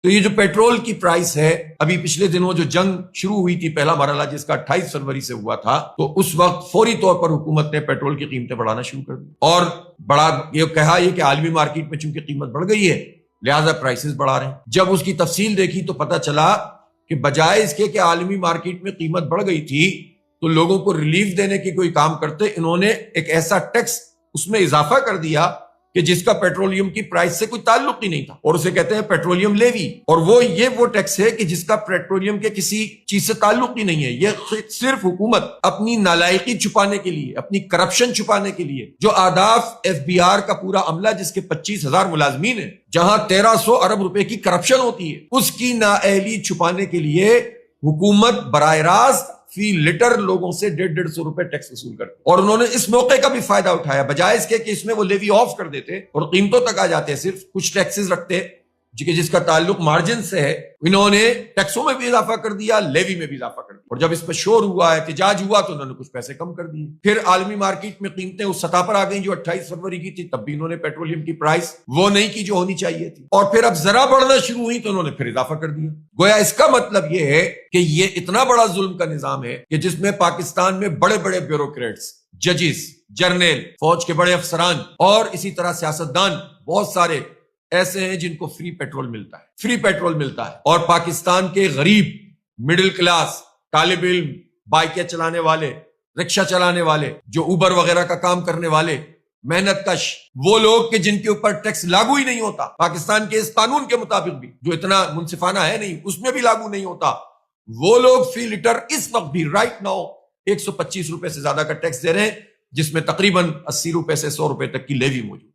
تو یہ جو پیٹرول کی پرائس ہے، ابھی پچھلے دنوں جو جنگ شروع ہوئی تھی، پہلا مرحلہ جس کا 28 فروری سے ہوا تھا، تو اس وقت فوری طور پر حکومت نے پیٹرول کی قیمتیں بڑھانا شروع کر دی اور یہ کہا کہ عالمی مارکیٹ میں چونکہ قیمت بڑھ گئی ہے لہذا پرائسز بڑھا رہے ہیں۔ جب اس کی تفصیل دیکھی تو پتہ چلا کہ بجائے اس کے کہ عالمی مارکیٹ میں قیمت بڑھ گئی تھی تو لوگوں کو ریلیف دینے کی کوئی کام کرتے، انہوں نے ایک ایسا ٹیکس اس میں اضافہ کر دیا کہ جس کا پیٹرولیم کی پرائس سے کوئی تعلق ہی نہیں تھا، اور اسے کہتے ہیں پیٹرولیم لیوی، اور وہ ٹیکس ہے کہ جس کا پیٹرولیم کے کسی چیز سے تعلق ہی نہیں ہے۔ یہ صرف حکومت اپنی نالائقی چھپانے کے لیے، اپنی کرپشن چھپانے کے لیے، جو آداف FBI کا پورا عملہ جس کے 25,000 ملازمین ہیں، جہاں 1300 ارب روپے کی کرپشن ہوتی ہے، اس کی نااہلی چھپانے کے لیے حکومت براہ راست فی لیٹر لوگوں سے 150 روپے ٹیکس وصول کرتے، اور انہوں نے اس موقع کا بھی فائدہ اٹھایا، بجائے اس کے کہ اس میں وہ لیوی آف کر دیتے اور قیمتوں تک آ جاتے، صرف کچھ ٹیکسز رکھتے جس کا تعلق مارجن سے ہے، انہوں نے ٹیکسوں میں بھی اضافہ کر دیا، لیوی میں بھی اضافہ کر دیا، اور جب اس پہ شور ہوا، احتجاج ہوا، تو انہوں نے کچھ پیسے کم کر دیے۔ پھر عالمی مارکیٹ میں قیمتیں اس سطح پر آ گئیں جو 28 فروری کی تھی، تب بھی انہوں نے پیٹرولیم کی پرائس وہ نہیں کی جو ہونی چاہیے تھی، اور پھر اب ذرا بڑھنا شروع ہوئی تو انہوں نے پھر اضافہ کر دیا۔ گویا اس کا مطلب یہ ہے کہ یہ اتنا بڑا ظلم کا نظام ہے کہ جس میں پاکستان میں بڑے بڑے بیوروکریٹس، ججز، جرنیل، فوج کے بڑے افسران اور اسی طرح سیاستدان بہت سارے ایسے ہیں جن کو فری پیٹرول ملتا ہے، اور پاکستان کے غریب، مڈل کلاس، طالب علم، بائکیں چلانے والے، رکشہ چلانے والے، جو اوبر وغیرہ کا کام کرنے والے، محنت کش، وہ لوگ کہ جن کے اوپر ٹیکس لاگو ہی نہیں ہوتا، پاکستان کے اس قانون کے مطابق بھی جو اتنا منصفانہ ہے نہیں، اس میں بھی لاگو نہیں ہوتا، وہ لوگ فی لیٹر اس وقت بھی رائٹ ناؤ 125 روپے سے زیادہ کا ٹیکس دے رہے ہیں، جس میں تقریباً 80 روپے سے 100 روپے تک کی لیوی موجود۔